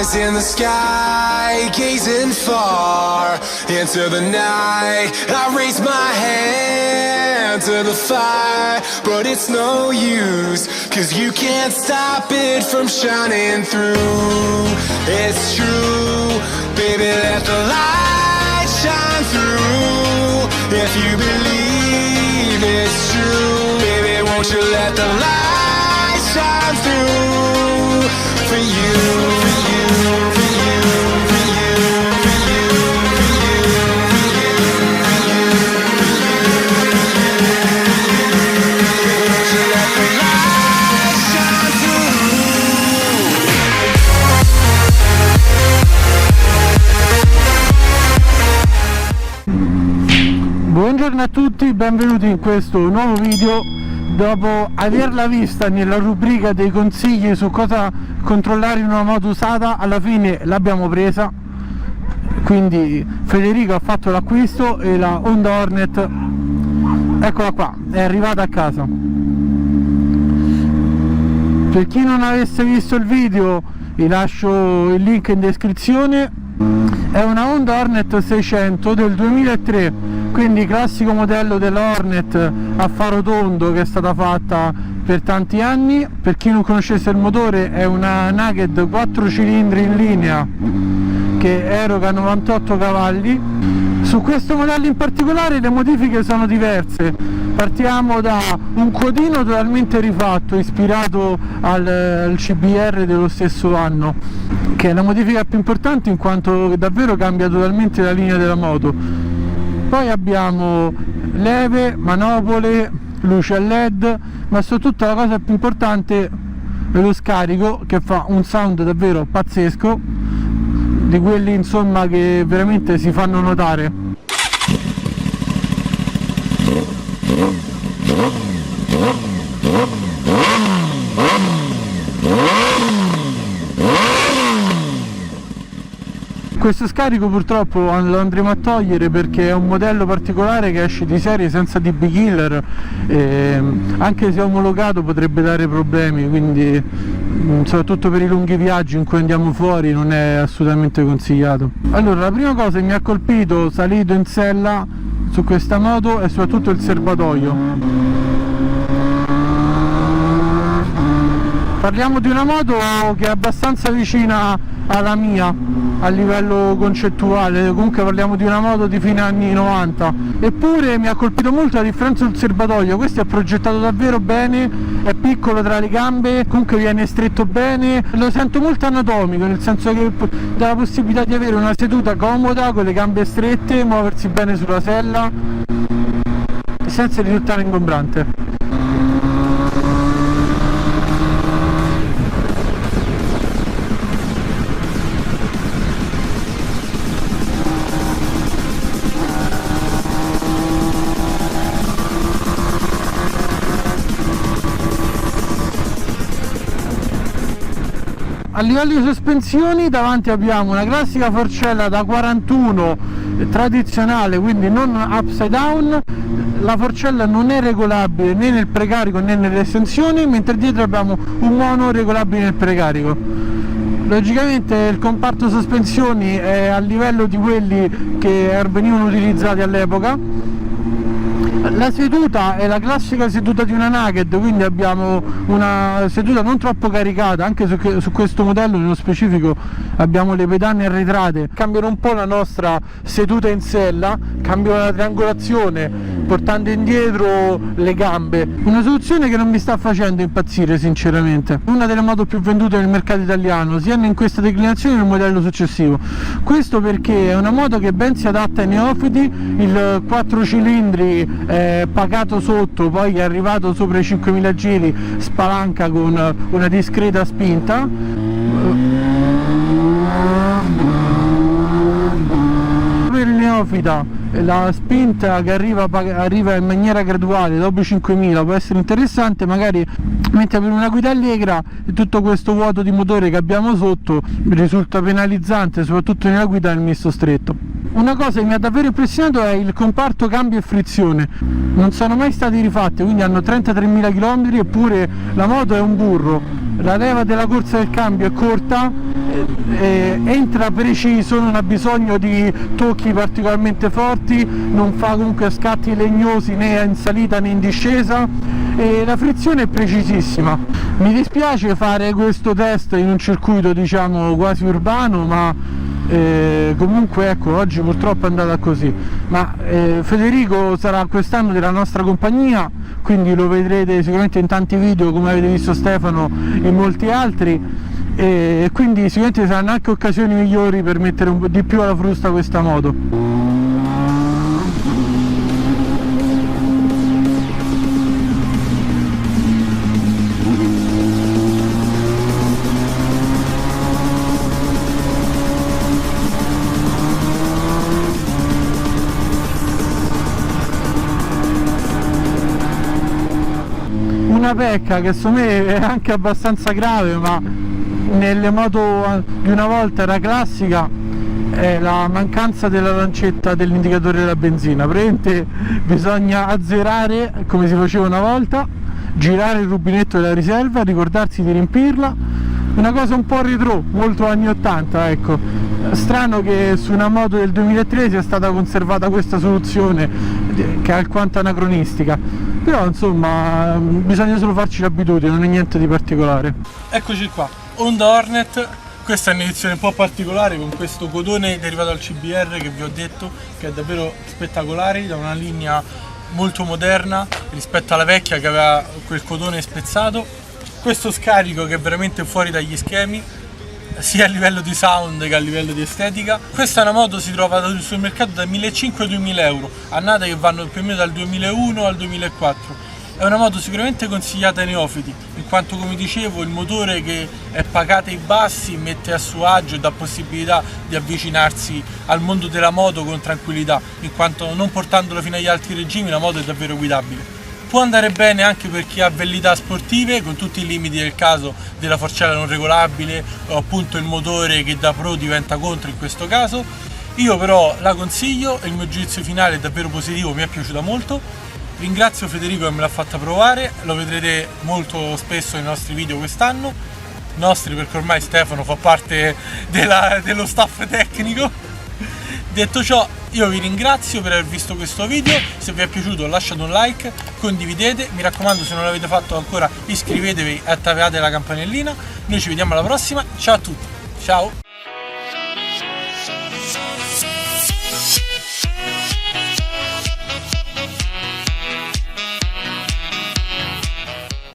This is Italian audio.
eyes in the sky, gazing far into the night. I raise my hand to the fire, but it's no use, 'cause you can't stop it from shining through. It's true, baby, let the light shine through. If you believe it's true, baby, won't you let the light shine through for you, for you, for you, for you, for you, for you, for you, for you, won't you let the light shine through. Buongiorno a tutti, benvenuti in questo nuovo video. Dopo averla vista nella rubrica dei consigli su cosa controllare in una moto usata, alla fine l'abbiamo presa. Quindi Federico ha fatto l'acquisto e la Honda Hornet, eccola qua, è arrivata a casa. Per chi non avesse visto il video, vi lascio il link in descrizione. È una Honda Hornet 600 del 2003, quindi classico modello della Hornet a faro tondo che è stata fatta per tanti anni. Per chi non conoscesse il motore, è una Naked 4 cilindri in linea che eroga 98 cavalli. Su questo modello in particolare le modifiche sono diverse. Partiamo da un codino totalmente rifatto, ispirato al CBR dello stesso anno, che è la modifica più importante in quanto davvero cambia totalmente la linea della moto. Poi abbiamo leve, manopole, luce a LED, ma soprattutto la cosa più importante è lo scarico, che fa un sound davvero pazzesco, di quelli insomma che veramente si fanno notare. Questo scarico purtroppo lo andremo a togliere perché è un modello particolare che esce di serie senza DB killer, e anche se omologato potrebbe dare problemi, quindi soprattutto per i lunghi viaggi in cui andiamo fuori non è assolutamente consigliato. Allora, la prima cosa che mi ha colpito salito in sella su questa moto è soprattutto il serbatoio. Parliamo di una moto che è abbastanza vicina alla mia a livello concettuale, comunque parliamo di una moto di fine anni 90, eppure mi ha colpito molto la differenza del serbatoio. Questo è progettato davvero bene, è piccolo tra le gambe, comunque viene stretto bene, lo sento molto anatomico, nel senso che dà la possibilità di avere una seduta comoda con le gambe strette, muoversi bene sulla sella senza risultare ingombrante. A livello di sospensioni, davanti abbiamo una classica forcella da 41 tradizionale, quindi non upside down. La forcella non è regolabile né nel precarico né nelle estensioni, mentre dietro abbiamo un mono regolabile nel precarico. Logicamente il comparto sospensioni è a livello di quelli che venivano utilizzati all'epoca. La seduta è la classica seduta di una Naked, quindi abbiamo una seduta non troppo caricata, anche su questo modello nello specifico abbiamo le pedane arretrate, cambiano un po' la nostra seduta in sella, cambiano la triangolazione portando indietro le gambe, una soluzione che non mi sta facendo impazzire sinceramente. Una delle moto più vendute nel mercato italiano, sia in questa declinazione che nel modello successivo. Questo perché è una moto che ben si adatta ai neofiti, il 4 cilindri pagato sotto, poi è arrivato sopra i 5000 giri, spalanca con una discreta spinta. Per il neofita la spinta che arriva in maniera graduale dopo i 5000 può essere interessante, magari, mentre per una guida allegra tutto questo vuoto di motore che abbiamo sotto risulta penalizzante, soprattutto nella guida nel misto stretto. Una cosa che mi ha davvero impressionato è il comparto cambio e frizione, non sono mai stati rifatti, quindi hanno 33.000 km, eppure la moto è un burro. La leva della corsa del cambio è corta, entra preciso, non ha bisogno di tocchi particolarmente forti, non fa comunque scatti legnosi né in salita né in discesa, e la frizione è precisissima. Mi dispiace fare questo test in un circuito diciamo quasi urbano, ma comunque ecco, oggi purtroppo è andata così. Ma Federico sarà quest'anno della nostra compagnia, quindi lo vedrete sicuramente in tanti video, come avete visto Stefano e molti altri, e quindi sicuramente saranno anche occasioni migliori per mettere un po' di più alla frusta questa moto. Una pecca che secondo me è anche abbastanza grave, ma nelle moto di una volta era classica, è la mancanza della lancetta dell'indicatore della benzina. Praticamente bisogna azzerare come si faceva una volta, girare il rubinetto della riserva, ricordarsi di riempirla, una cosa un po' retro, molto anni 80, ecco. Strano che su una moto del 2003 sia stata conservata questa soluzione che è alquanto anacronistica, però insomma bisogna solo farci l'abitudine, non è niente di particolare. Eccoci qua, Honda Hornet. Questa è un'edizione un po' particolare con questo codone derivato dal CBR che vi ho detto, che è davvero spettacolare, da una linea molto moderna rispetto alla vecchia che aveva quel codone spezzato. Questo scarico che è veramente fuori dagli schemi, sia a livello di sound che a livello di estetica. Questa è una moto, si trova sul mercato da 1.500 ai 2.000 euro, annate che vanno più o meno dal 2001 al 2004. È una moto sicuramente consigliata ai neofiti, in quanto, come dicevo, il motore che è pacato ai bassi mette a suo agio e dà possibilità di avvicinarsi al mondo della moto con tranquillità, in quanto non portandola fino agli alti regimi la moto è davvero guidabile. Può andare bene anche per chi ha velleità sportive, con tutti i limiti del caso della forcella non regolabile o appunto il motore che da pro diventa contro in questo caso. Io però la consiglio e il mio giudizio finale è davvero positivo, mi è piaciuta molto. Ringrazio Federico che me l'ha fatta provare, lo vedrete molto spesso nei nostri video quest'anno, nostri perché ormai Stefano fa parte dello staff tecnico. Detto ciò, io vi ringrazio per aver visto questo video, se vi è piaciuto lasciate un like, condividete, mi raccomando se non l'avete fatto ancora iscrivetevi e attivate la campanellina. Noi ci vediamo alla prossima, ciao a tutti, ciao!